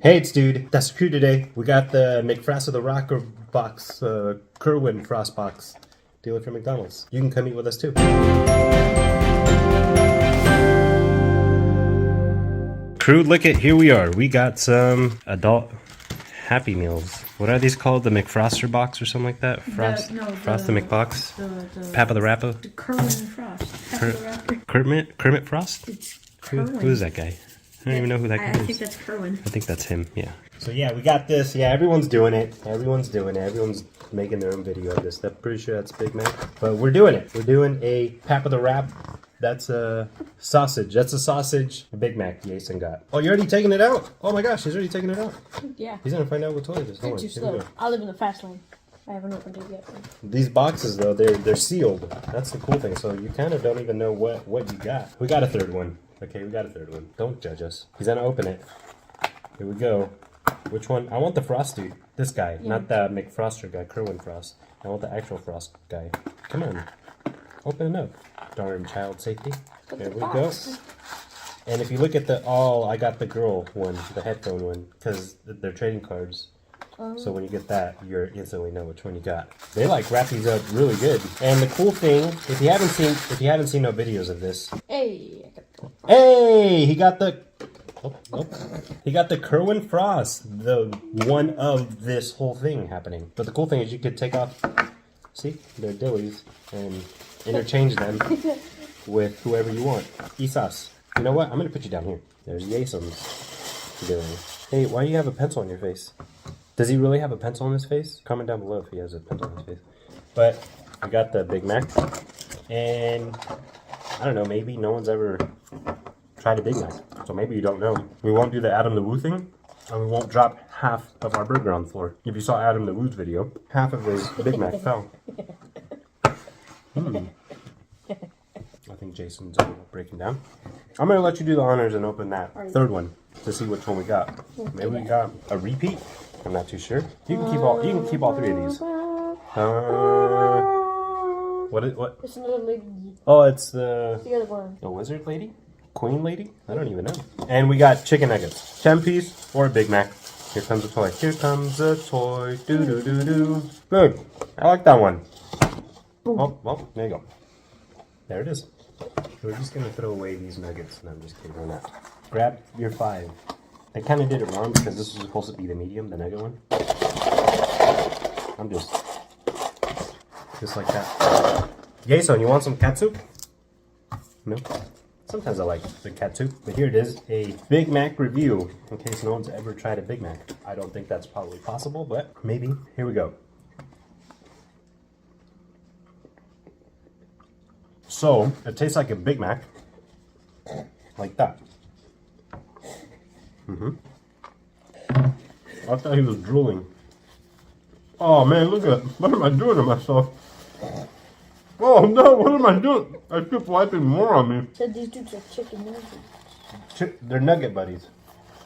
Hey, it's Dude. That's the crew today. We got the McFrost of the Rocker box, Kerwin Frost Box dealer from McDonald's. You can come eat with us too. Crew, look at, here we are. We got some adult Happy Meals. What are these called? The McFroster box or something like that? Frost the McBox? Papa the Rapper? The Kerwin Frost. Papa the Rapper. Kermit Frost? It's Who is that guy? I don't even know who that guy is. I think that's Kerwin. I think that's him, yeah. So yeah, we got this. Yeah, everyone's doing it. Everyone's making their own video of this. I'm pretty sure that's Big Mac. But we're doing it. We're doing a Papa the Wrap. That's a sausage. That's a sausage Big Mac Jason got. Oh, you're already taking it out? Oh my gosh, he's already taking it out. Yeah. He's gonna find out what toy it is. You're too slow. I live in the fast lane. I haven't opened it yet. These boxes though, they're sealed. That's the cool thing. So you kind of don't even know what you got. We got a third one. Okay, we got a third one. Don't judge us. He's gonna open it. Here we go. Which one? I want the Frost dude. This guy, not the McFroster guy, Kerwin Frost. I want the actual Frost guy. Come on. Open it up. Darn child safety. There we go. And if you look at I got the girl one, the headphone one, because they're trading cards. So when you get that, you instantly know which one you got. They like wrap these up really good. And the cool thing, if you haven't seen no videos of this, he got the he got the Kerwin Frost, the one of this whole thing happening. But the cool thing is you could take off, see, their dillies and interchange them with whoever you want. Isas. You know what? I'm gonna put you down here. There's Jason's dilly. Hey, why do you have a pencil on your face? Does he really have a pencil on his face? Comment down below if he has a pencil on his face. But I got the Big Mac, and I don't know, maybe no one's ever tried a Big Mac, so maybe you don't know. We won't do the Adam the Woo thing, and we won't drop half of our burger on the floor. If you saw Adam the Woo's video, half of his Big Mac fell. I think Jason's breaking down. I'm gonna let you do the honors and open that third one to see which one we got. Maybe we got a repeat. I'm not too sure. You can keep all three of these. What? It's another lady. Oh, it's the other one. A wizard lady? Queen lady? I don't even know. And we got chicken nuggets. 10 piece or a Big Mac. Here comes a toy. Here comes a toy. Do do do do. Good. I like that one. Oh, well, there you go. There it is. We're just gonna throw away these nuggets. No, I'm just kidding. We're not. Grab your 5. I kind of did it wrong because this was supposed to be the medium, the nugget one. I'm just like that. Jason, you want some cat soup? No? Sometimes I like the cat soup. But here it is, a Big Mac review, in case no one's ever tried a Big Mac. I don't think that's probably possible, but maybe. Here we go. So, it tastes like a Big Mac. Like that. I thought he was drooling. Oh man, look at what am I doing to myself? Oh no, what am I doing? I keep wiping more on me. Said these dudes are chicken nuggets. They're nugget buddies.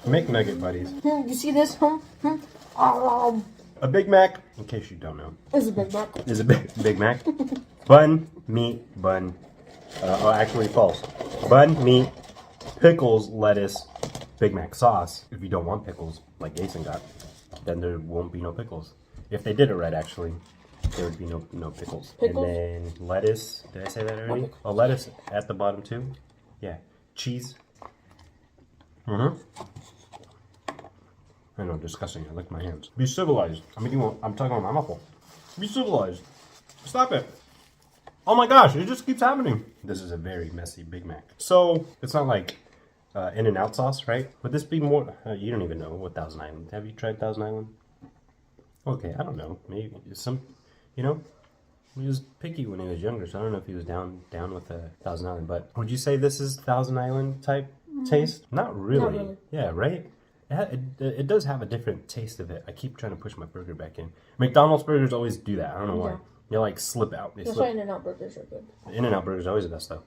McNugget buddies. You see this? A Big Mac, in case you don't know. It's a Big Mac. Is a Big Mac. Bun, meat, bun. Actually false. Bun, meat, pickles, lettuce, Big Mac sauce. If you don't want pickles, like Jason got, then there won't be no pickles. If they did it right, actually, there would be no pickles. And then lettuce. Did I say that already? Oh, lettuce at the bottom too. Yeah. Cheese. I know, disgusting. I lick my hands. Be civilized. I'm talking about my muffle. Be civilized. Stop it. Oh my gosh, it just keeps happening. This is a very messy Big Mac. So, it's not like In-N-Out sauce, right? Would this be more... you don't even know what Thousand Island. Have you tried Thousand Island? Okay, I don't know. Maybe some... You know? He was picky when he was younger, so I don't know if he was down with Thousand Island. But would you say this is Thousand Island type taste? Not really. Not really. Yeah, right? It does have a different taste of it. I keep trying to push my burger back in. McDonald's burgers always do that. I don't know why. They like slip out. That's why In-N-Out burgers are good. In-N-Out burgers are always the best though.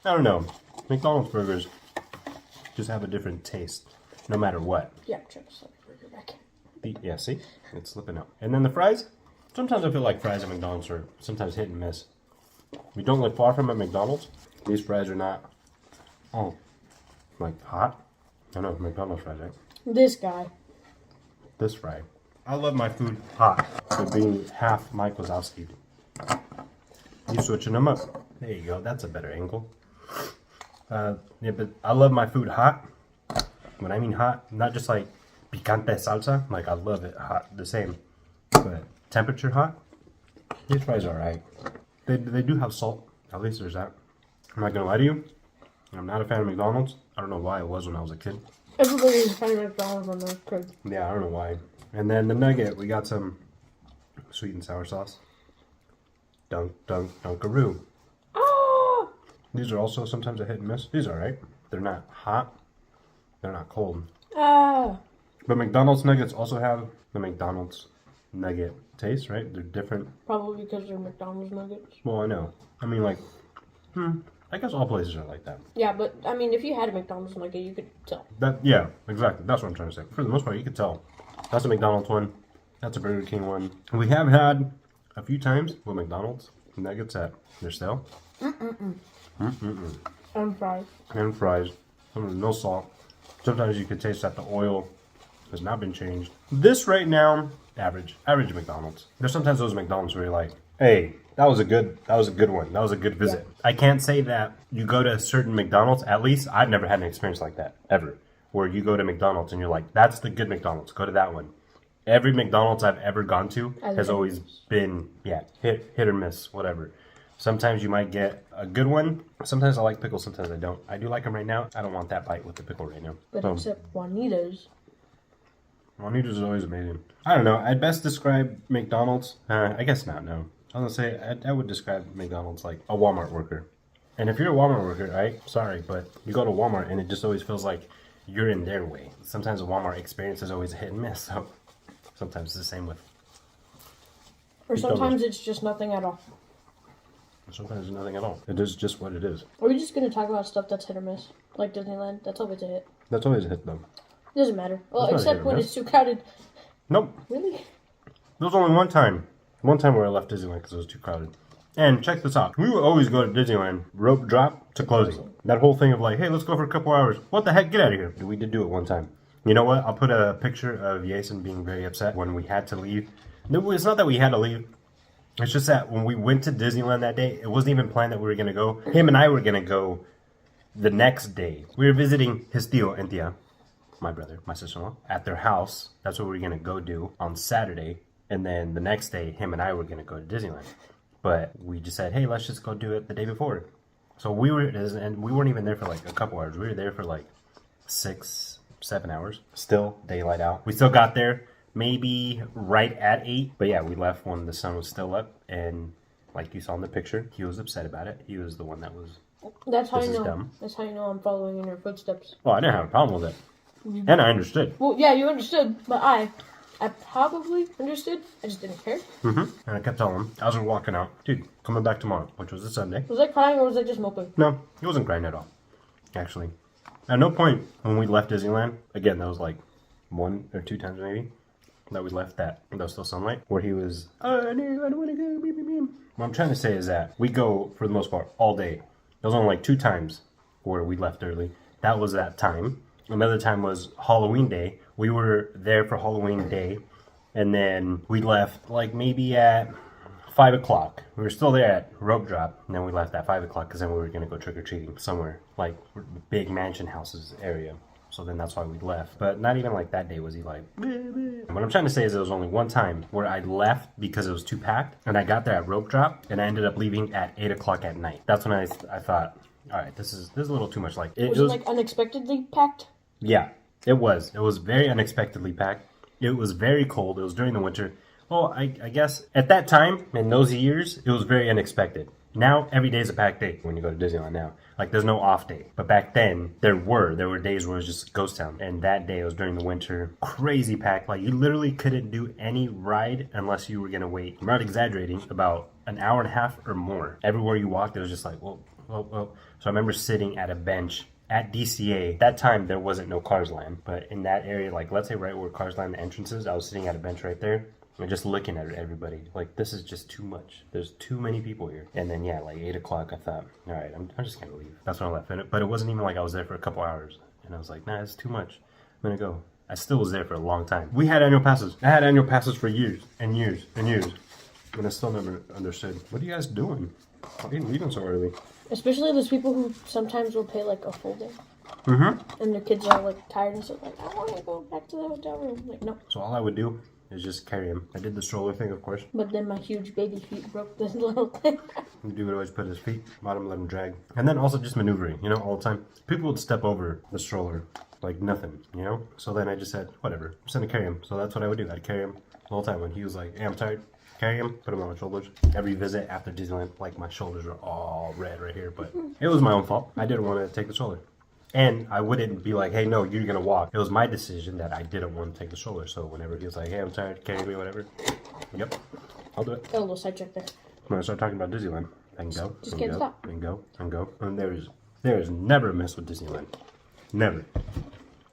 I don't know. McDonald's burgers just have a different taste, no matter what. Yeah, try to slip your burger back in. Yeah, see? It's slipping out. And then the fries? Sometimes I feel like fries at McDonald's are sometimes hit and miss. We don't live far from a McDonald's. These fries are not, like hot. I know, McDonald's fries, right? This guy. This fry. I love my food hot. So being half Mike Wazowski. You switching them up. There you go. That's a better angle. Yeah, but I love my food hot. When I mean hot, not just like picante salsa. Like I love it hot, the same. But temperature hot. These fries are alright. They do have salt. At least there's that. I'm not gonna lie to you. I'm not a fan of McDonald's. I don't know why I was when I was a kid. Everybody is kind of McDonald's on the crib. Yeah, I don't know why. And then the nugget, we got some sweet and sour sauce. Dunkaroo. Ah! These are also sometimes a hit and miss. These are alright. They're not hot. They're not cold. Ah! But McDonald's nuggets also have the McDonald's nugget taste, right? They're different. Probably because they're McDonald's nuggets. Well, I know. I mean, like, I guess all places are like that. Yeah, but I mean, if you had a McDonald's nugget, you could tell. Yeah, exactly. That's what I'm trying to say. For the most part, you could tell. That's a McDonald's one. That's a Burger King one. We have had a few times with McDonald's nuggets at their sale. And fries. And fries. No salt. Sometimes you could taste that the oil has not been changed. This right now, average McDonald's. There's sometimes those McDonald's where you're like, hey, that was a good one. That was a good visit. Yeah. I can't say that you go to a certain McDonald's, at least I've never had an experience like that, ever. Where you go to McDonald's and you're like, that's the good McDonald's, go to that one. Every McDonald's I've ever gone to has always been, hit or miss, whatever. Sometimes you might get a good one. Sometimes I like pickles, sometimes I don't. I do like them right now. I don't want that bite with the pickle right now. But except Juanita's. Juanita's is always amazing. I don't know. I'd best describe McDonald's. I guess not, no. I was going to say, I would describe McDonald's like a Walmart worker. And if you're a Walmart worker, right? Sorry, but you go to Walmart and it just always feels like you're in their way. Sometimes a Walmart experience is always a hit and miss. So sometimes it's the same with. Or sometimes it's just nothing at all. Sometimes it's nothing at all. It is just what it is. Are we just going to talk about stuff that's hit or miss? Like Disneyland? That's always a hit. That's always a hit, though. It doesn't matter. Well, except when it's too crowded. Nope. Really? There was only one time. One time where I left Disneyland because it was too crowded. And check this out. We would always go to Disneyland, rope drop to closing. That whole thing of like, hey, let's go for a couple hours. What the heck? Get out of here. We did do it one time. You know what? I'll put a picture of Jason being very upset when we had to leave. No, it's not that we had to leave. It's just that when we went to Disneyland that day, it wasn't even planned that we were going to go. Him and I were going to go the next day. We were visiting his tío and tía, my brother, my sister-in-law, at their house. That's what we were going to go do on Saturday. And then the next day, him and I were going to go to Disneyland. But we just said, hey, let's just go do it the day before. So we weren't even there for like a couple hours. We were there for like 6, 7 hours. Still daylight out. We still got there maybe right at 8. But yeah, we left when the sun was still up. And like you saw in the picture, he was upset about it. He was the one that was. That's how you know. Dumb. That's how you know I'm following in your footsteps. Oh, I didn't have a problem with it. And I understood. Well, yeah, you understood, but I probably understood. I just didn't care. And I kept telling him, as we're walking out, dude, coming back tomorrow, which was a Sunday. Was I crying or was I just moping? No, he wasn't crying at all, actually. At no point when we left Disneyland, again, that was like 1 or 2 times maybe, that we left that was still sunlight, where he was, I don't want to go, beep, beep, beep. What I'm trying to say is that we go, for the most part, all day. There was only like 2 times where we left early. That was that time. Another time was Halloween day. We were there for Halloween day, and then we left like maybe at 5 o'clock. We were still there at rope drop, and then we left at 5 o'clock because then we were going to go trick-or-treating somewhere, like big mansion houses area. So then that's why we left. But not even like that day was he like, bleh, bleh. What I'm trying to say is there was only one time where I left because it was too packed, and I got there at rope drop, and I ended up leaving at 8 o'clock at night. That's when I thought, all right, this is a little too much. Like it was like unexpectedly packed? Yeah, it was. It was very unexpectedly packed. It was very cold. It was during the winter. Well, I guess at that time, in those years, it was very unexpected. Now, every day is a packed day when you go to Disneyland now. Like, there's no off day. But back then, there were days where it was just ghost town. And that day, it was during the winter. Crazy packed. Like, you literally couldn't do any ride unless you were going to wait. I'm not exaggerating. About an hour and a half or more. Everywhere you walked, it was just like, whoa. So I remember sitting at a bench at DCA. That time, there wasn't no Cars Land. But in that area, like, let's say right where Cars Land, the entrance is, I was sitting at a bench right there. And just looking at everybody, like, this is just too much. There's too many people here. And then, yeah, like 8 o'clock, I thought, all right, I'm just going to leave. That's when I left. But it wasn't even like I was there for a couple hours. And I was like, nah, it's too much. I'm going to go. I still was there for a long time. We had annual passes. I had annual passes for years and years and years. And I still never understood. What are you guys doing? Why are you leaving so early? Especially those people who sometimes will pay like a full day. Mm-hmm. And their kids are like tired and stuff like, I want to go back to the hotel room. Like, no. So all I would do is just carry him. I did the stroller thing, of course. But then my huge baby feet broke this little thing. Dude would always put his feet bottom, let him drag. And then also just maneuvering, you know, all the time. People would step over the stroller like nothing, you know? So then I just said, whatever, I'm just gonna carry him. So that's what I would do. I'd carry him the whole time. When he was like, hey, I'm tired, carry him, put him on my shoulders. Every visit after Disneyland, like my shoulders are all red right here, but it was my own fault. I didn't want to take the stroller. And I wouldn't be like, hey, no, you're gonna walk. It was my decision that I didn't want to take the stroller. So whenever he was like, hey, I'm tired, carry me, whatever. Yep, I'll do it. Got a little sidetrack there. When I start talking about Disneyland, I can go, Just and can't go, stop. and go, and go. And there is never a miss with Disneyland. Never.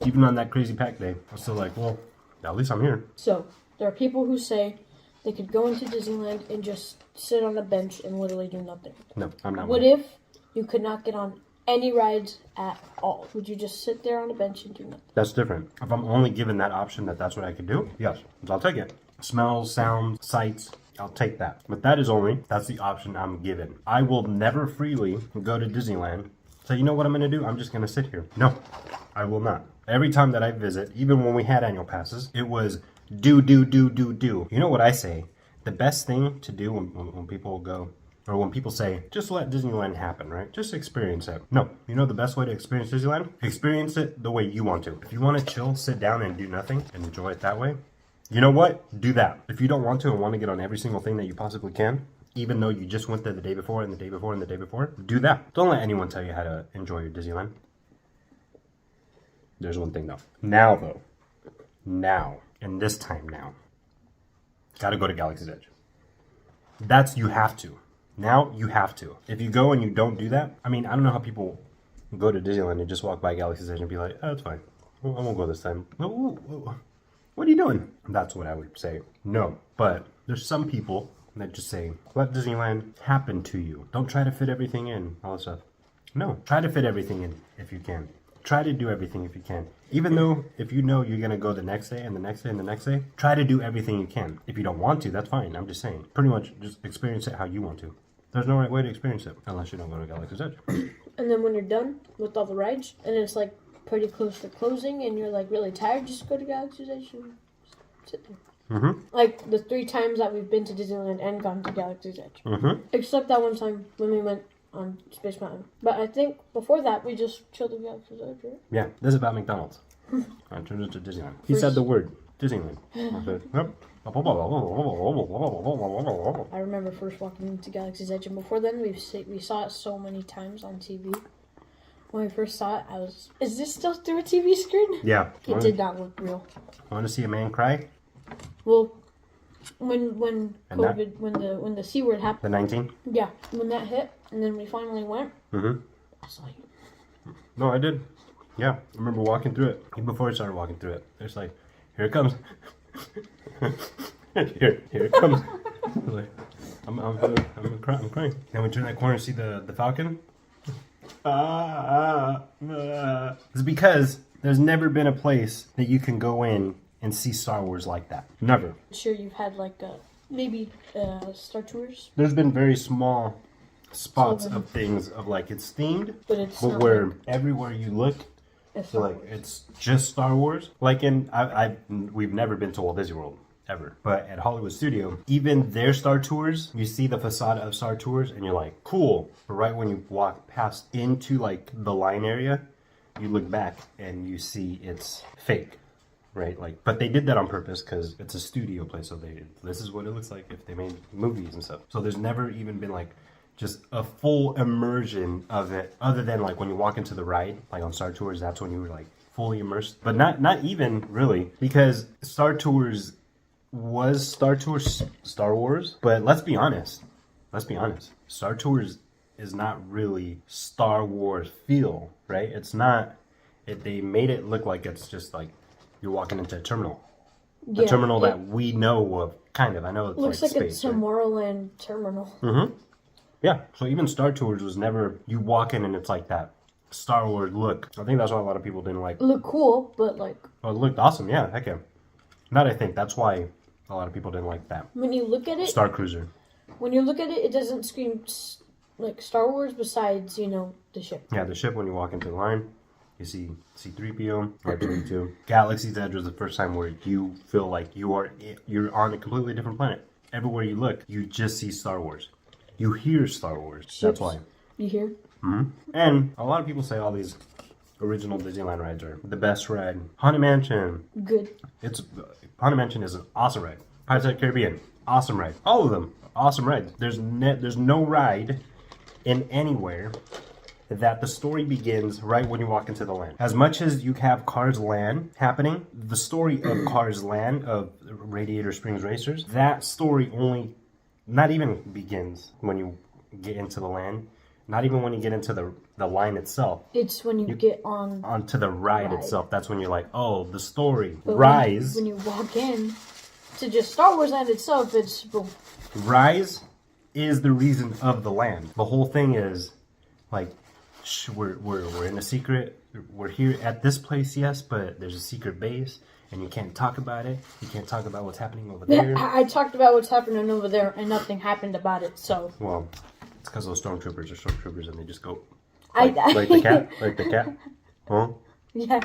Even on that crazy pack day, I was still like, well, at least I'm here. So, there are people who say they could go into Disneyland and just sit on a bench and literally do nothing. No, I'm not. What if you could not get on any rides at all? Would you just sit there on a bench and do nothing? That's different. If I'm only given that option that's what I could do, yes, I'll take it. Smells, sounds, sights, I'll take that. But that's the option I'm given. I will never freely go to Disneyland. So you know what I'm going to do? I'm just going to sit here. No, I will not. Every time that I visit, even when we had annual passes, it was do. You know what I say? The best thing to do when people go, or when people say, just let Disneyland happen, right? Just experience it. No, you know the best way to experience Disneyland? Experience it the way you want to. If you want to chill, sit down and do nothing and enjoy it that way, you know what? Do that. If you don't want to and want to get on every single thing that you possibly can, even though you just went there the day before and the day before and the day before, do that. Don't let anyone tell you how to enjoy your Disneyland. There's one thing though. Now, and this time now, gotta go to Galaxy's Edge. You have to. Now you have to. If you go and you don't do that, I mean, I don't know how people go to Disneyland and just walk by Galaxy's Edge and be like, oh, it's fine. I won't go this time. What are you doing? That's what I would say. No, but there's some people that just say, let Disneyland happen to you. Don't try to fit everything in, all that stuff. No, try to fit everything in if you can. Try to do everything if you can. Even though if you know you're going to go the next day and the next day and the next day, try to do everything you can. If you don't want to, that's fine. I'm just saying. Pretty much just experience it how you want to. There's no right way to experience it unless you don't go to Galaxy's Edge. And then when you're done with all the rides, and it's like pretty close to closing, and you're like really tired, just go to Galaxy's Edge and sit there. Mm-hmm. Like the 3 times that we've been to Disneyland and gone to Galaxy's Edge. Mm-hmm. Except that one time when we went on Space Mountain. But I think before that, we just chilled at Galaxy's Edge, right? Yeah, this is about McDonald's. I turned it to Disneyland. He said the word, Disneyland. I said, yep. I remember first walking into Galaxy's Edge, and before then, we saw it so many times on TV. When we first saw it, I was, is this still through a TV screen? Yeah. It did not look real. Want to see a man cry? Well, when And COVID, when the C word happened. The 19? Yeah, when that hit, and then we finally went. Mm-hmm. I was like, No, I did. Yeah, I remember walking through it. Even before I started walking through it, it's like, here it comes. here it comes. I'm crying. Then we turn that corner and see the Falcon. It's because there's never been a place that you can go in and see Star Wars like that. Never. I'm sure you've had like maybe Star Tours. There's been very small spots of things of like it's themed, But not where like, everywhere you look, it's so like it's just Star Wars. Like we've never been to Walt Disney World ever, but at Hollywood Studio, even their Star Tours, you see the facade of Star Tours, and you're like, cool. But right when you walk past into like the line area, you look back and you see it's fake. Right, like, but they did that on purpose because it's a studio place. So this is what it looks like if they made movies and stuff. So there's never even been like just a full immersion of it, other than like when you walk into the ride, like on Star Tours. That's when you were like fully immersed, but not even really, because Star Tours was Star Wars. But let's be honest, Star Tours is not really Star Wars feel, right? It's not. They made it look like it's just like you're walking into a terminal. yeah, a terminal that we know of, kind of. I know it's looks like space, a right? Tomorrowland terminal. Mm-hmm. Yeah, so even Star Tours was never, you walk in and it's like that. Star Wars look. I think that's why a lot of people didn't like. It looked cool, but like. Oh, it looked awesome. Yeah, heck yeah. That I think that's why a lot of people didn't like that. When you look at it, Star Cruiser. When you look at it, it doesn't scream like Star Wars. Besides, you know, the ship. Yeah, the ship. When you walk into the line, you see C-3PO, R2-D2. Galaxy's Edge was the first time where you feel like you're on a completely different planet. Everywhere you look, you just see Star Wars. You hear Star Wars. Ships. That's why. You hear? Mm-hmm. And a lot of people say all these original Disneyland rides are the best ride. Haunted Mansion. Good. Haunted Mansion is an awesome ride. Pirates of the Caribbean, awesome ride. All of them, awesome rides. There's no ride in anywhere that the story begins right when you walk into the land. As much as you have Cars Land happening, the story of Cars Land, of Radiator Springs Racers, that story only not even begins when you get into the land. Not even when you get into the line itself. It's when you get onto the ride itself. That's when you're like, oh, the story. But Rise. When you walk in to just Star Wars Land itself, it's boom. Rise is the reason of the land. The whole thing is like, we're in a secret. We're here at this place, yes, but there's a secret base, and you can't talk about it. You can't talk about what's happening over there. I talked about what's happening over there, and nothing happened about it. So. Well. It's because those stormtroopers are stormtroopers and they just go like the cat, like the cat. Huh? Yeah.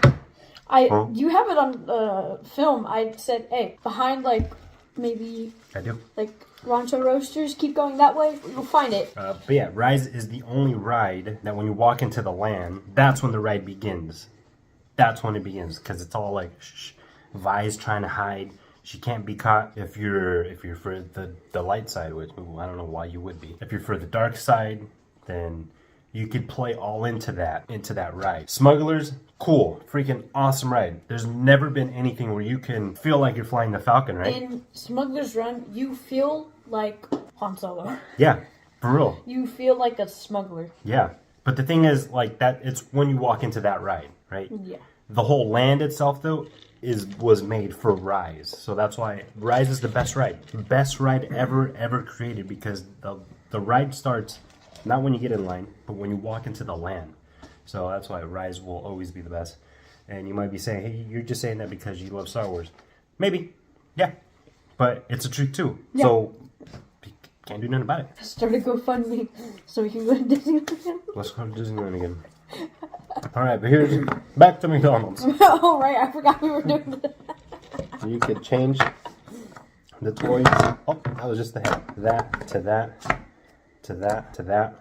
You have it on film. I said, hey, behind like maybe. I do. Like Rancho Roasters, keep going that way. You'll find it. But yeah, Rise is the only ride that when you walk into the land, that's when the ride begins. That's when it begins because it's all like, shh, Vi's trying to hide. She can't be caught if you're for the light side, which I don't know why you would be. If you're for the dark side, then you could play all into that ride. Smugglers, cool, freaking awesome ride. There's never been anything where you can feel like you're flying the Falcon, right? In Smuggler's Run, you feel like Han Solo. Yeah, for real. You feel like a smuggler. Yeah, but the thing is, like that, it's when you walk into that ride, right? Yeah. The whole land itself, though, was made for Rise, so that's why Rise is the best ride ever created, because the ride starts not when you get in line, but when you walk into the land. So that's why Rise will always be the best. And you might be saying, hey, you're just saying that because you love Star Wars. Maybe, yeah, but it's a treat too. Yeah. So can't do nothing about it. Start a GoFundMe so we can go to Disneyland. Let's go to Disneyland again. All right, but here's back to McDonald's. Oh, right, I forgot we were doing that. So you could change the toys. Oh, that was just the head. That to that to that to that.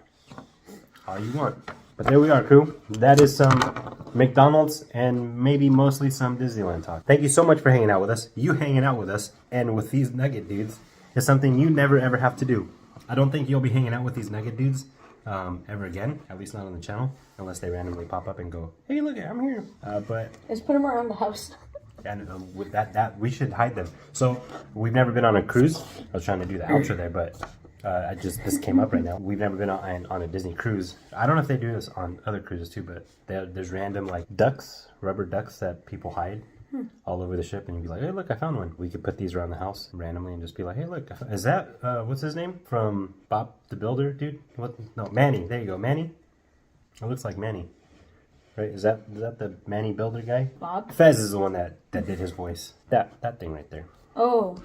All you want. But there we are, crew. That is some McDonald's and maybe mostly some Disneyland talk. Thank you so much for hanging out with us. You hanging out with us and with these nugget dudes is something you never ever have to do. I don't think you'll be hanging out with these nugget dudes ever again, at least not on the channel, unless they randomly pop up and go, hey, look, I'm here. But let's put them around the house. And with that we should hide them. So we've never been on a cruise. I was trying to do the outro there, but this came up right now. We've never been on a Disney cruise. I don't know if they do this on other cruises too, but there's random like ducks, rubber ducks that people hide all over the ship, and you'd be like, hey, look, I found one. We could put these around the house randomly and just be like, hey, look, is that what's his name from Bob the Builder, dude? What? No, Manny. There you go, Manny. It looks like Manny. Right? Is that the Manny Builder guy? Bob? Fez is the one that did his voice. That thing right there. Oh,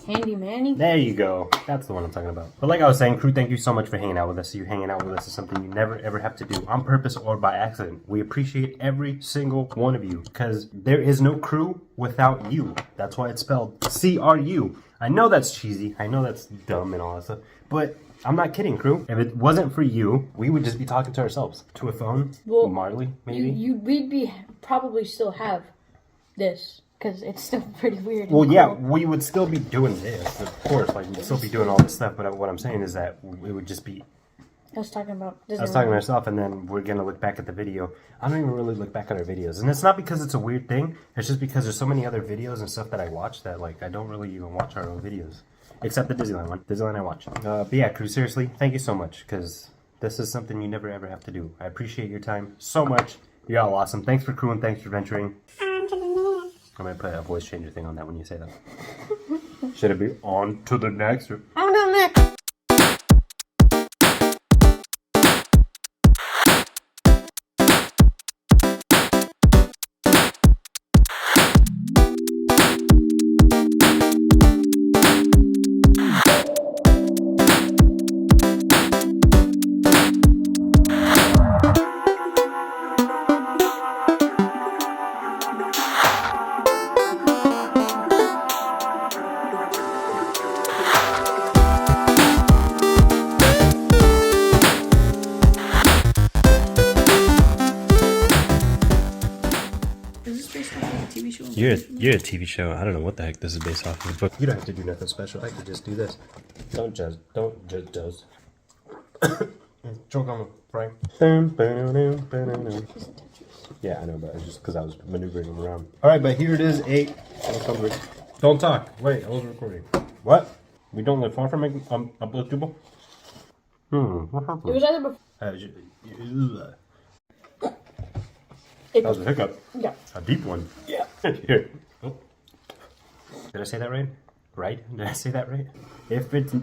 Handy Manny? There you go. That's the one I'm talking about. But like I was saying, crew, thank you so much for hanging out with us. You hanging out with us is something you never ever have to do on purpose or by accident. We appreciate every single one of you because there is no crew without you. That's why it's spelled CRU. I know that's cheesy. I know that's dumb and all that stuff. But I'm not kidding, crew. If it wasn't for you, we would just be talking to ourselves. To a phone. Well, Marley, maybe. We'd be probably still have this. Because it's still pretty weird. Well, yeah, we would still be doing this, of course. Like, we'd still be doing all this stuff. But what I'm saying is that it would just be... I was talking about Disneyland. I was talking to myself, and then we're going to look back at the video. I don't even really look back at our videos. And it's not because it's a weird thing. It's just because there's so many other videos and stuff that I watch that, like, I don't really even watch our own videos. Except the Disneyland one. Disneyland I watch. But yeah, crew, seriously, thank you so much. Because this is something you never, ever have to do. I appreciate your time so much. You're all awesome. Thanks for crewing. Thanks for venturing. I'm going to put a voice changer thing on that when you say that. Should it be on to the next? Or... On to the next. You're a TV show. I don't know what the heck this is based off of, but you don't have to do nothing special. I could just do this. Don't judge. Choke on the Frank. Yeah, I know, but it's just because I was maneuvering them around. All right, but here it is. 8. Don't talk. Wait, I was recording. What? We don't live far from a Bloopers? What happened? It was either before. That was a hiccup. Yeah. A deep one. Yeah. Here. Oh. Did I say that right? Right? Did I say that right? If it's